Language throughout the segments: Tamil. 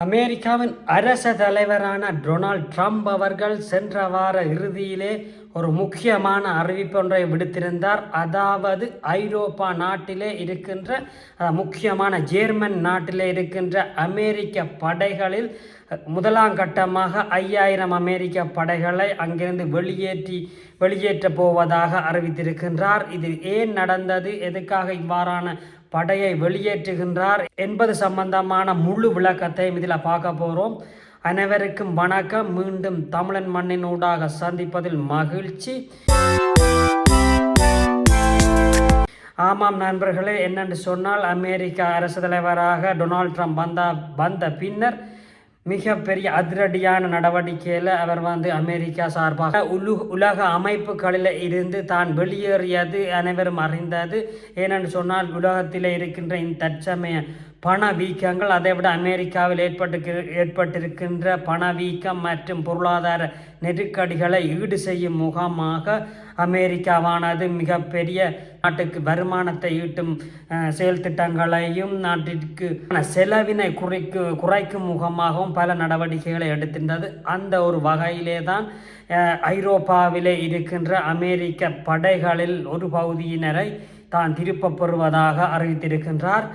அமெரிக்காவின் அரச தலைவரான டொனால்ட் ட்ரம்ப் அவர்கள் சென்ற வார இறுதியிலே ஒரு முக்கியமான அறிவிப்பொன்றை விடுத்திருந்தார். அதாவது ஐரோப்பா நாட்டிலே இருக்கின்ற முக்கியமான ஜெர்மன் நாட்டிலே இருக்கின்ற அமெரிக்க படைகளில் முதலாம் கட்டமாக 5000 அமெரிக்க படைகளை அங்கிருந்து வெளியேற்ற போவதாக அறிவித்திருக்கின்றார். இது ஏன் நடந்தது, எதுக்காக இவ்வாறான படையை வெளியேற்றுகின்றார் என்பது சம்பந்தமான முழு விளக்கத்தையும் இதில் பார்க்க போகிறோம். அனைவருக்கும் வணக்கம். மீண்டும் தமிழன் மண்ணின் ஊடாக சந்திப்பதில் மகிழ்ச்சி. ஆமாம் நண்பர்களே, என்னென்று சொன்னால் அமெரிக்க அரசு தலைவராக டொனால்ட் ட்ரம்ப் வந்த பின்னர் மிகப்பெரிய அதிரடியான நடவடிக்கையில் அவர் அமெரிக்கா சார்பாக உலக அமைப்புகளில் இருந்து தான் வெளியேறியது அனைவரும் அறிந்தது. ஏனென்று சொன்னால் உலகத்தில் இருக்கின்ற இந்த தற்சமய பணவீக்கங்கள், அதைவிட அமெரிக்காவில் ஏற்பட்டிருக்கின்ற பணவீக்கம் மற்றும் பொருளாதார நெருக்கடிகளை ஈடு செய்யும் முகமாக அமெரிக்காவானது மிகப்பெரிய நாட்டுக்கு வருமானத்தை ஈட்டும் செயல் திட்டங்களையும் நாட்டிற்கு செலவினை குறைக்கும் முகமாகவும் பல நடவடிக்கைகளை எடுத்திருந்தது. அந்த ஒரு வகையிலே தான் ஐரோப்பாவிலே இருக்கின்ற அமெரிக்க படைகளில் ஒரு பகுதியினரை தான் திருப்பப் பெறுவதாக அறிவித்திருக்கின்றார்.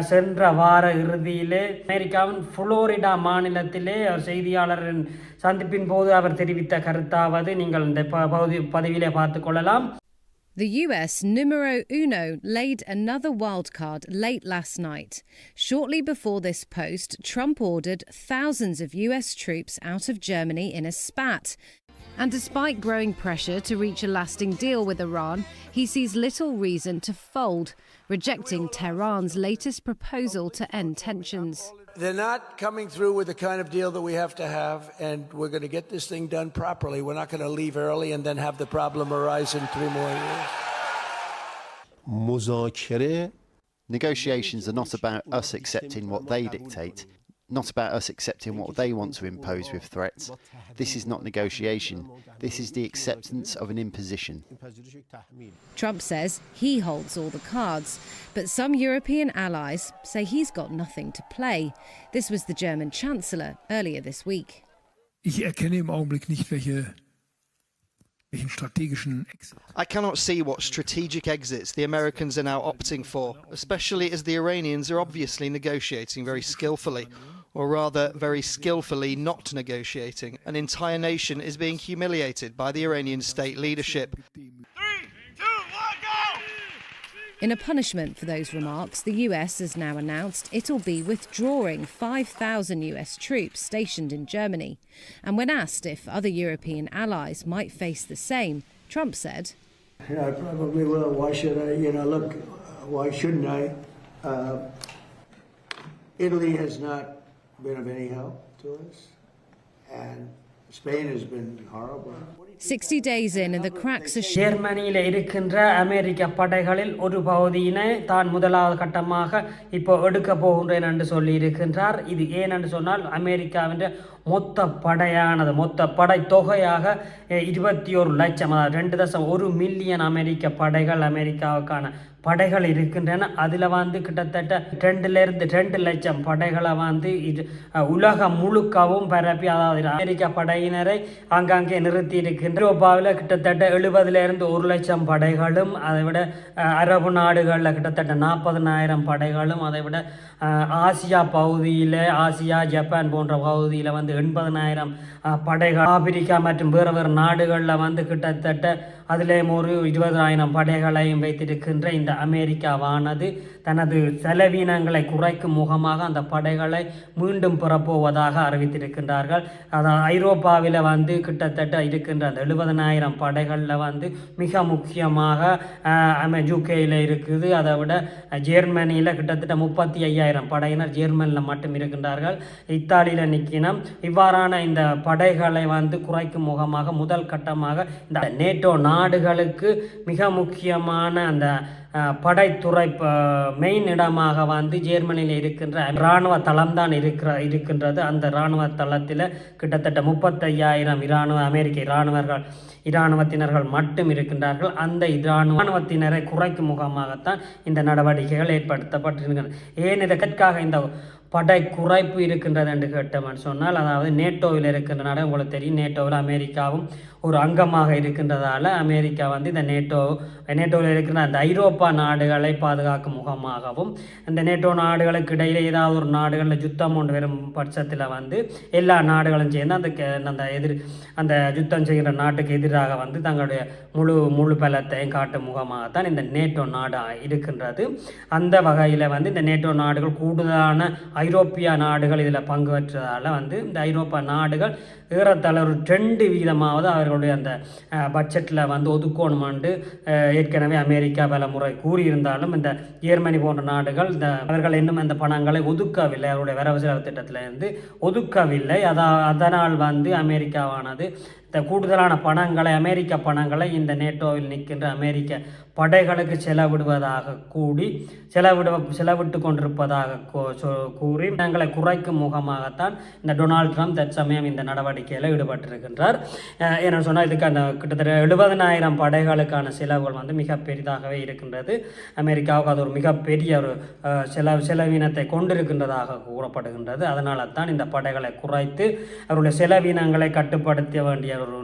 சென்ற வார இறுதியிலே அமெரிக்காவின் புளோரிடா மாநிலத்திலே செய்தியாளரின் சந்திப்பின் போது அவர் தெரிவித்த கருத்தாவது நீங்கள் இந்த பதிவிலே பார்த்துக் கொள்ளலாம். The US numero uno laid another wildcard late last night. Shortly before this post, Trump ordered thousands of US troops out of Germany in a spat. And despite growing pressure to reach a lasting deal with Iran, he sees little reason to fold, rejecting Tehran's latest proposal to end tensions. They're not coming through with the kind of deal that we have to have, and we're going to get this thing done properly. We're not going to leave early and then have the problem arise in 3 more years. Negotiations are not about us accepting what they dictate, not about us accepting what they want to impose with threats. This is not negotiation. This is the acceptance of an imposition. Trump says he holds all the cards, but some European allies say he's got nothing to play. This was the German Chancellor earlier this week. Ich erkenne im Augenblick nicht welchen strategischen Exit. I cannot see what strategic exits the Americans are now opting for, especially as the Iranians are obviously negotiating very skillfully, or rather very skillfully not negotiating. An entire nation is being humiliated by the Iranian state leadership. 3, 2, 1, go! In a punishment for those remarks, the US has now announced it'll be withdrawing 5,000 US troops stationed in Germany. And when asked if other European allies might face the same, Trump said, I probably will. Why should I? Look, why shouldn't I? Italy has not been of any help to us, and Spain has been horrible. 60 days in and the cracks are ஜெர்மனியில் இருக்கின்ற அமெரிக்க படைகளில் ஒரு பகுதியினை தான் முதலாவது கட்டமாக இப்போ எடுக்க போகின்றேன் என்று சொல்லி இருக்கின்றார். இது ஏன் என்று சொன்னால் அமெரிக்காவின் மொத்த படை தொகையாக 21 லட்சம், அதாவது 2.1 மில்லியன் அமெரிக்க படைகள், அமெரிக்காவுக்கான படைகள் இருக்கின்றன. அதில் கிட்டத்தட்ட 2 லட்சம் படைகளை உலகம் முழுக்கவும் பரப்பி, அதாவது அமெரிக்க படையினரை ஆங்காங்கே நிறுத்தி இருக்கின்ற. ஐரோப்பாவில் கிட்டத்தட்ட 70 1 லட்சம் படைகளும், அதை விட அரபு நாடுகளில் கிட்டத்தட்ட 40,000 படைகளும், அதை விட ஆசியா பகுதியில், ஆசியா ஜப்பான் போன்ற பகுதியில் 80,000 படைகள், ஆப்பிரிக்கா மற்றும் வேறு நாடுகளில் கிட்டத்தட்ட அதிலேயும் ஒரு 20,000 படைகளையும் வைத்திருக்கின்ற இந்த அமெரிக்காவானது தனது செலவினங்களை குறைக்கும் முகமாக அந்த படைகளை மீண்டும் பெறப்போவதாக அறிவித்திருக்கின்றார்கள். அதாவது ஐரோப்பாவில் கிட்டத்தட்ட இருக்கின்ற அந்த 70,000 படைகளில் மிக முக்கியமாக யூகேயில் இருக்குது. அதை விட ஜெர்மனியில் கிட்டத்தட்ட 35,000 படையினர் ஜெர்மனியில் மட்டும் இருக்கின்றார்கள். இத்தாலியில் நிற்கணும். இவ்வாறான இந்த படைகளை குறைக்கும் முகமாக முதல் கட்டமாக இந்த நேட்டோ நாடுகளுக்கு மிக முக்கியமான அந்த படைத்துறை மெயின் இடமாக ஜெர்மனியில் இருக்கின்ற இராணுவ தளம் தான் இருக்கின்றது. அந்த இராணுவ தளத்தில் கிட்டத்தட்ட 35,000 அமெரிக்க இராணுவத்தினர்கள் மட்டும் இருக்கின்றார்கள். அந்த இராணுவத்தினரை குறைக்கும் முகமாகத்தான் இந்த நடவடிக்கைகள் ஏற்படுத்தப்பட்டிருக்கின்றன. ஏன் இதற்காக இந்த படை குறைப்பு இருக்கின்றது என்று கேட்டோம்னு சொன்னால், அதாவது நேட்டோவில் இருக்கின்ற நாடு உங்களுக்கு தெரியும், நேட்டோவில் அமெரிக்காவும் ஒரு அங்கமாக இருக்கின்றதால அமெரிக்கா வந்து இந்த நேட்டோவில் இருக்கிற அந்த ஐரோப்பா நாடுகளை பாதுகாக்கும் முகமாகவும், இந்த நேட்டோ நாடுகளுக்கு இடையிலே ஏதாவது ஒரு நாடுகளில் யுத்தம் கொண்டு வரும் பட்சத்தில் வந்து எல்லா நாடுகளும் சேர்ந்து அந்த யுத்தம் செய்கிற நாட்டுக்கு எதிராக வந்து தங்களுடைய முழு பலத்தையும் காட்டும் முகமாகத்தான் இந்த நேட்டோ நாடு இருக்கின்றது. அந்த வகையில் வந்து இந்த நேட்டோ நாடுகள் கூடுதலான ஐரோப்பிய நாடுகள் இதில் பங்கு பெற்றதால் வந்து இந்த ஐரோப்பா நாடுகள் ஏறத்தாழ ஒரு 2% அவர்களுடைய அந்த பட்ஜெட்டில் வந்து ஒதுக்கணுமாண்டு ஏற்கனவே அமெரிக்கா பல முறை கூறியிருந்தாலும் இந்த ஜெர்மனி போன்ற நாடுகள் அவர்கள் இன்னும் அந்த பணங்களை ஒதுக்கவில்லை, அவருடைய வரவு செலவு திட்டத்திலிருந்து ஒதுக்கவில்லை. அதனால் வந்து அமெரிக்காவானது இந்த கூடுதலான பணங்களை, அமெரிக்க பணங்களை இந்த நேட்டோவில் நிற்கின்ற அமெரிக்க படைகளுக்கு செலவிட்டு கொண்டிருப்பதாக கூறி தங்களை குறைக்கும் முகமாகத்தான் இந்த டொனால்ட் ட்ரம்ப் தற்சமயம் இந்த நடவடிக்கையில் ஈடுபட்டிருக்கின்றார். என்ன சொன்னால், இதுக்கு அந்த கிட்டத்தட்ட 70,000 படைகளுக்கான செலவுகள் வந்து மிக பெரிதாகவே இருக்கின்றது. அமெரிக்காவுக்கு அது ஒரு மிகப்பெரிய ஒரு செலவினத்தை கொண்டிருக்கின்றதாக கூறப்படுகின்றது. அதனால தான் இந்த படைகளை குறைத்து அவருடைய செலவினங்களை கட்டுப்படுத்த வேண்டிய ஒரு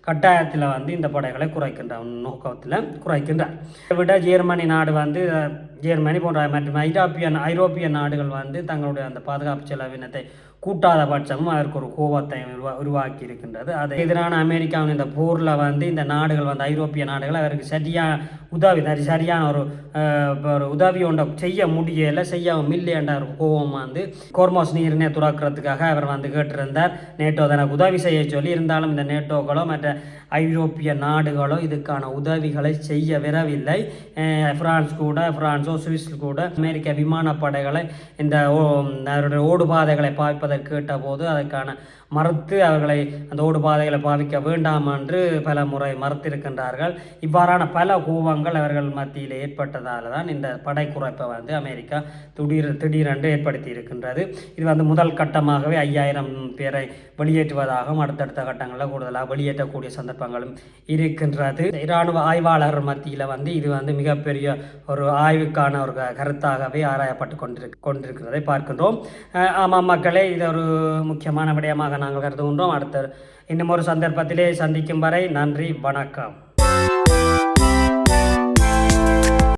கட்டாயத்தில் வந்து இந்த படைகளை குறைக்கின்ற நோக்கத்தில் குறைக்கின்றார். இதை விட ஜெர்மனி போன்ற மற்றும் ஐரோப்பிய நாடுகள் வந்து தங்களுடைய அந்த பாதுகாப்பு செலவினத்தை கூட்டாத பட்சமும் அதற்கு ஒரு கோபத்தை உருவாக்கி இருக்கின்றது. அது எதிரான அமெரிக்காவின் இந்த போரில் வந்து இந்த நாடுகள் வந்து ஐரோப்பிய நாடுகள் அவருக்கு சரியான ஒரு உதவி ஒன்றை செய்ய இல்லை என்ற ஒரு கோபம் வந்து கோர்மோஸ் நீரினை துறக்கிறதுக்காக அவர் வந்து கேட்டிருந்தார். நேட்டோ தனக்கு உதவி செய்ய சொல்லி இருந்தாலும் இந்த நேட்டோக்களோ மற்ற ஐரோப்பிய நாடுகளோ இதுக்கான உதவிகளை செய்ய வரவில்லை. பிரான்ஸோ சுவிஸ் கூட அமெரிக்க விமானப்படைகளை இந்த ஓடுபாதைகளை பாவிப்பதற்கு கேட்டபோது அதற்கான மறுத்து அவர்களை அந்த ஓடுபாதைகளை பாவிக்க வேண்டாம் என்று பல முறை மறுத்திருக்கின்றார்கள். இவ்வாறான பல கோபங்கள் அவர்கள் மத்தியில் ஏற்பட்டதால் தான் இந்த படை குறைப்பை வந்து அமெரிக்கா திடீரென்று ஏற்படுத்தி இருக்கின்றது. இது வந்து முதல் கட்டமாகவே 5,000 பேரை வெளியேற்றுவதாகவும் அடுத்தடுத்த கட்டங்களில் கூடுதலாக வெளியேற்றக்கூடிய சந்தர்ப்பங்களும் இருக்கின்றது. இராணுவ ஆய்வாளர்கள் மத்தியில் வந்து இது வந்து மிகப்பெரிய ஒரு ஆய்வுக்கான ஒரு கருத்தாகவே ஆராயப்பட்டு கொண்டிருக்கிறதை பார்க்கின்றோம். ஆமாம் மக்களே, இது ஒரு முக்கியமான விடயமாக நாங்கள் கருதுகின்றோம். இன்னும் ஒரு சந்தர்ப்பத்திலே சந்திக்கும் வரை நன்றி, வணக்கம்.